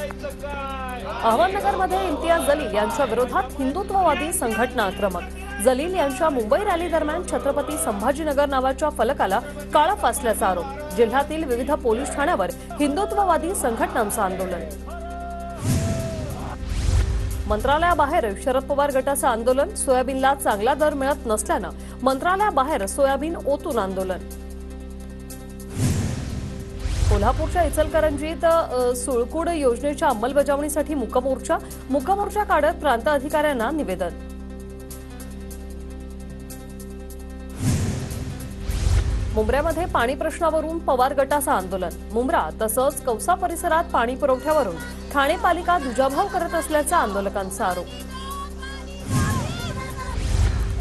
अहमदनगरमध्ये इम्तियाज जलील यांच्या विरोधात हिंदुत्ववादी संघटना आक्रमक। जलील यांच्या मुंबई रॅली दरम्यान छत्रपती संभाजीनगर नावाच्या फलकाला काळा फासल्याचा आरोप। जिल्ह्यातील विविध पोलीस ठाण्यावर हिंदुत्ववादी संघटनांचं आंदोलन। मंत्रालयाबाहेर शरद पवार गटाचं आंदोलन। सोयाबीनला चांगला दर मिळत नसल्यानं मंत्रालयाबाहेर सोयाबीन ओतून आंदोलन। कोल्हापूरच्या इचलकरंजीत सुळकूड योजनेच्या अंमलबजावणीसाठी मुकमोर्चा काढत प्रांत अधिकाऱ्यांना निवेदन। मुंब्र्यामध्ये पाणी प्रश्नावरून पवार गटाचं आंदोलन। मुंब्रा तसंच कौसा परिसरात पाणी पुरवठ्यावरून ठाणे पालिका दुजाभाव करत असल्याचा आंदोलकांचा आरोप।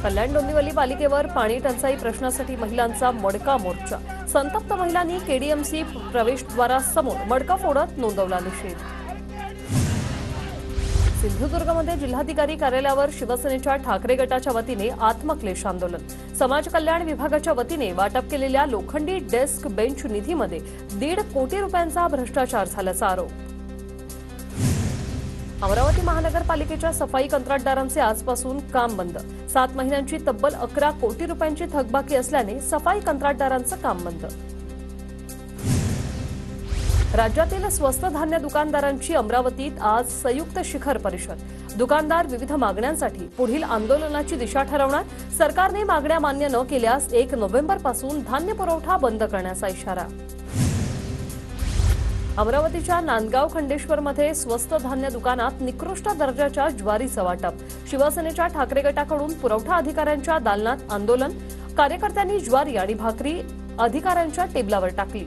कल्याण डोंबिवली पालिकेवर पाणी टंचाई प्रश्नासाठी महिलांचा मडका मोर्चा। संतप्त महिलांनी केडीएमसी प्रवेशद्वारासमोर मडका फोडत नोंदवला निषेध। सिंधुदुर्गमध्ये जिल्हाधिकारी कार्यालयावर शिवसेनेच्या ठाकरे गटाच्या वतीने आत्मक्लेश आंदोलन। समाज कल्याण विभागाच्या वतीने वाटप केलेल्या लोखंडी डेस्क बेंच निधीमध्ये 1.5 कोटी रुपयांचा भ्रष्टाचार झाल्याचा आरोप। अमरावती महानगरपालिकेच्या सफाई कंत्राटदारांचे आजपासून काम बंद। 7 महिन्यांची तब्बल 11 कोटी रुपयांची थकबाकी असल्याने सफाई कंत्राटदारांचं काम बंद। राज्यातील स्वस्त धान्य दुकानदारांची अमरावतीत आज संयुक्त शिखर परिषद। दुकानदार विविध मागण्यांसाठी पुढील आंदोलनाची दिशा ठरवणार। सरकारने मागण्या मान्य न केल्यास 1 नोव्हेंबरपासून धान्य पुरवठा बंद करण्याचा इशारा। अमरावतीच्या नांदगाव खंडेश्वरमध्ये स्वस्त धान्य दुकानात निकृष्ट दर्जाच्या ज्वारीचं वाटप। शिवसेनेच्या ठाकरे गटाकडून पुरवठा अधिकाऱ्यांच्या दालनात आंदोलन। कार्यकर्त्यांनी ज्वारी आणि भाकरी अधिकाऱ्यांच्या टेबलावर टाकली।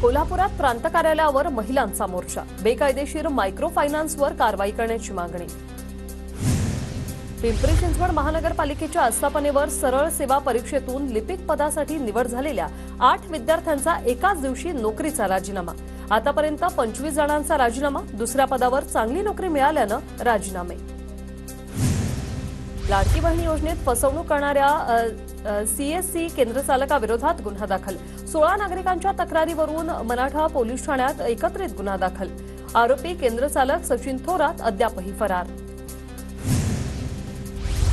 कोल्हापुरात प्रांत कार्यालयावर महिलांचा मोर्चा। बेकायदेशीर मायक्रो फायनान्सवर कारवाई करण्याची मागणी। पिंपरी चिंचवड महानगरपालिकेच्या आस्थापनेवर सरळ सेवा परीक्षेतून लिपिक पदासाठी निवड झालेल्या 8 विद्यार्थ्यांचा एकाच दिवशी नोकरीचा राजीनामा। आतापर्यंत 25 जणांचा राजीनामा। दुसऱ्या पदावर चांगली नोकरी मिळाल्यानं राजीनामे। लाडकी बहीण योजनेत फसवणूक करणाऱ्या सीएससी केंद्रचालकाविरोधात गुन्हा दाखल। 16 नागरिकांच्या तक्रारीवरून मराठा पोलीस ठाण्यात एकत्रित गुन्हा दाखल। आरोपी केंद्रचालक सचिन थोरात अद्यापही फरार।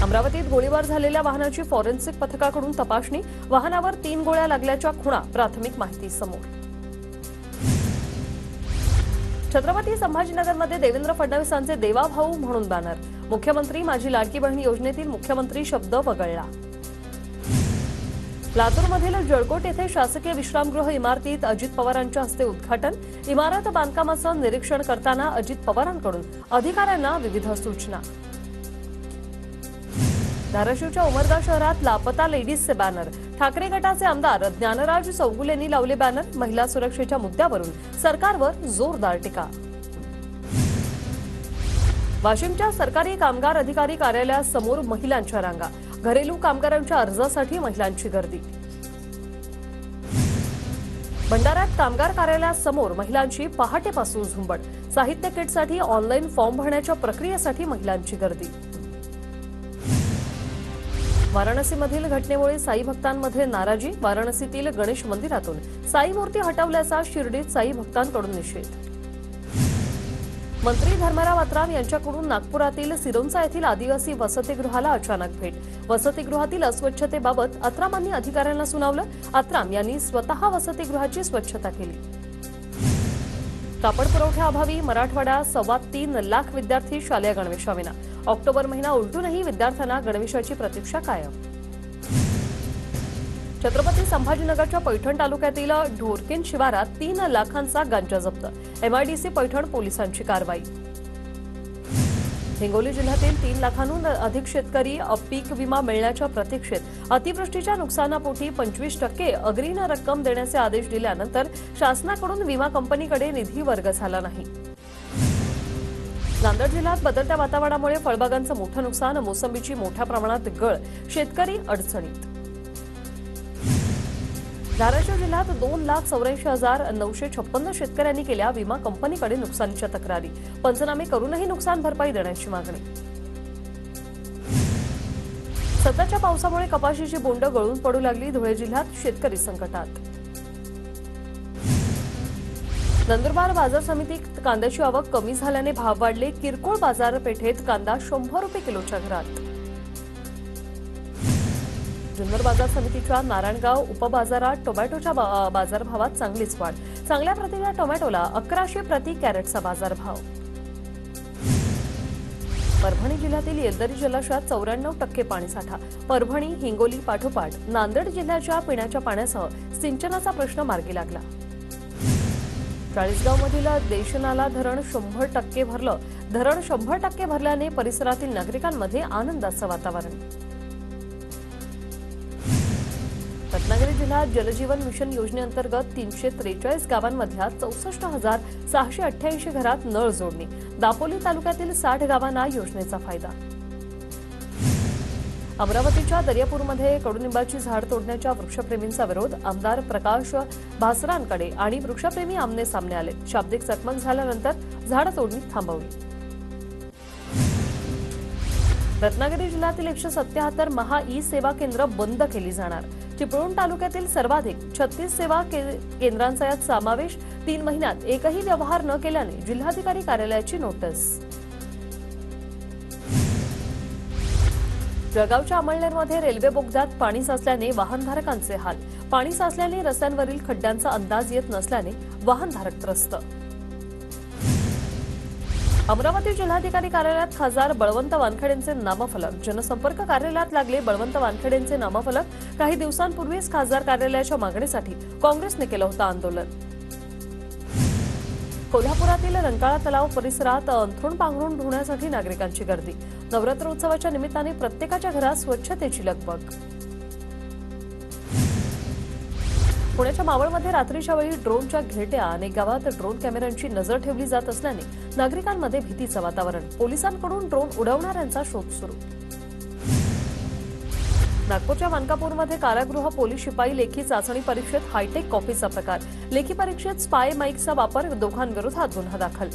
अमरावतीत गोळीबार झालेल्या वाहनाची फॉरेन्सिक पथकाकडून तपासणी। वाहनावर 3 गोळ्या लागल्याच्या खुणा प्राथमिक माहिती समोर। छत्रपती संभाजीनगरमध्ये देवेंद्र फडणवीसांचे देवाभाऊ म्हणून बॅनर। मुख्यमंत्री माझी लाडकी बहीण योजनेतील मुख्यमंत्री शब्द वगळला। लातूरमधील जळकोट येथे शासकीय विश्रामगृह इमारतीत अजित पवारांच्या हस्ते उद्घाटन। इमारत बांधकामाचं निरीक्षण करताना अजित पवारांकडून अधिकाऱ्यांना विविध सूचना। धाराशिवच्या उमरगा शहरात लापता लेडीजचे बॅनर। ठाकरे गटाचे आमदार ज्ञानराज चौगुलेंनी लावले बॅनर। महिला सुरक्षेच्या मुद्द्यावरून सरकारवर जोरदार टीका। वाशिमच्या सरकारी कामगार अधिकारी कार्यालयासमोर महिलांच्या रांगा। घरेलू कामगारांच्या अर्जासाठी महिलांची गर्दी। भंडाऱ्यात कामगार कार्यालयासमोर महिलांची पहाटेपासून झुंबड। साहित्य किटसाठी ऑनलाईन फॉर्म भरण्याच्या प्रक्रियेसाठी महिलांची गर्दी। वाराणसीमधील घटनेमुळे साई भक्तांमध्ये नाराजी। वाराणसीतील गणेश मंदिरातून साई मूर्ती हटवल्याचा शिर्डीत साई भक्तांकडून निषेध। मंत्री धर्मराव अत्राम यांच्याकडून नागपुरातील सिरोंचा येथील आदिवासी वसतिगृहाला अचानक भेट। वसतिगृहातील अस्वच्छतेबाबत अत्रामांनी अधिकाऱ्यांना सुनावलं। अत्राम यांनी स्वतः वसतिगृहाची स्वच्छता केली। कापड पुरवठ्याअभावी मराठवाडा 3.25 लाख विद्यार्थी शालेय गणवेशाविना। ऑक्टोबर महिना उलटूनही विद्यार्थ्यांना गणवेशाची प्रतीक्षा कायम। छत्रपती संभाजीनगरच्या पैठण तालुक्यातील ढोरकीन शिवारात 3 लाखांचा गांजा जप्त। एमआयडीसी पैठण पोलिसांची कारवाई। हिंगोली जिल्ह्यातील 3 लाखांहून अधिक शेतकरी पीक विमा मिळण्याच्या प्रतीक्षेत अतिवृष्टीच्या नुकसानापोटी 25% अग्रिम रक्कम देण्याचे आदेश दिल्यानंतर शासनाकडून विमा कंपनीकडे निधी वर्ग झाला नाही। नांदेड जिल्ह्यात बदलत्या वातावरणामुळे फळबागांचं मोठं नुकसान। मोसंबीची मोठ्या प्रमाणात गळ। शेतकरी अडचणीत। धाराशिव जिल्ह्यात 2,84,956 शेतकऱ्यांनी केल्या विमा कंपनीकडे नुकसानीच्या तक्रारी। पंचनामे करूनही नुकसान भरपाई देण्याची मागणी। सततच्या पावसामुळे कपाशीची बोंड गळून पडू लागली। धुळे जिल्ह्यात शेतकरी संकटात। नंदुरबार बाजार समितीत कांद्याची आवक कमी झाल्याने भाव वाढले. किरकोळ बाजारपेठेत कांदा 100 रुपये किलोच्या घरात. जुन्नर बाजार समितीच्या नारायणगाव उपबाजारात टोमॅटोच्या बाजारभावात चांगलीच वाढ. चांगल्या प्रतीच्या टोमॅटोला 1100 प्रति कॅरेटचा बाजारभाव. परभणी जिल्ह्यातील येलदरी जलाशयात 94% पाणीसाठा. परभणी, हिंगोली पाठोपाठ नांदेड जिल्ह्याच्या पिण्याच्या पाण्यासह सिंचनाचा प्रश्न मार्गी लागला. चाळीसगावमधील देशनाला धरण 100% भरलं. धरण 100% भरल्याने परिसरातील नागरिकांमध्ये आनंदाचं वातावरण. रत्नागिरी जिल्ह्यात जलजीवन मिशन योजनेअंतर्गत 343 गावांमधल्या 64,688 घरात नळ जोडणी. दापोली तालुक्यातील 60 गावांना योजनेचा फायदा. अमरावतीच्या दर्यापूरमध्ये कडुनिंबाची झाड तोडण्याच्या वृक्षप्रेमींचा विरोध. आमदार प्रकाश भासरांकडे आणि वृक्षप्रेमी आमने सामने आले. शाब्दिक चकमक झाल्यानंतर झाड तोडणी थांबवली. रत्नागिरी जिल्ह्यातील 177 महा ई सेवा केंद्र बंद केली जाणार. चिपळूण तालुक्यातील सर्वाधिक 36 सेवा केंद्रांचा यात समावेश. 3 महिन्यात एकही व्यवहार न केल्याने जिल्हाधिकारी कार्यालयाची नोटीस. जळगावच्या अमळनेरमध्ये रेल्वे बोगद्यात पाणी साचल्याने वाहनधारकांचे हाल. पाणी साचल्याने रस्त्यांवरील खड्ड्यांचा अंदाज येत नसल्याने वाहनधारक त्रस्त. अमरावती जिल्हाधिकारी कार्यालयात खासदार बळवंत वानखेडेंचे नामफलक. जनसंपर्क कार्यालयात लागले बळवंत वानखेडेंचे नामफलक. काही दिवसांपूर्वीच खासदार कार्यालयाच्या मागणीसाठी काँग्रेसने केलं होतं आंदोलन. कोल्हापुरातील रंकाळा तलाव परिसरात अंथरूण पांघरून धुण्यासाठी नागरिकांची गर्दी. नवरात्र उत्सवाच्या निमित्ताने प्रत्येकाच्या घरात स्वच्छतेची लगबग. पुण्याच्या मावळमध्ये रात्रीच्या वेळी ड्रोनच्या घेरट्या. अनेक गावात ड्रोन कॅमेऱ्यांची नजर ठेवली जात असल्याने नागरिकांमध्ये भीतीचं वातावरण. पोलिसांकडून ड्रोन उडवणाऱ्यांचा शोध सुरू. नागपूरच्या मानकापूरमध्ये कारागृह पोलीस शिपाई लेखी चाचणी परीक्षेत हायटेक कॉपीचा प्रकार. लेखी परीक्षेत स्पाय माईकचा वापर. दोघांविरोधात गुन्हा दाखल.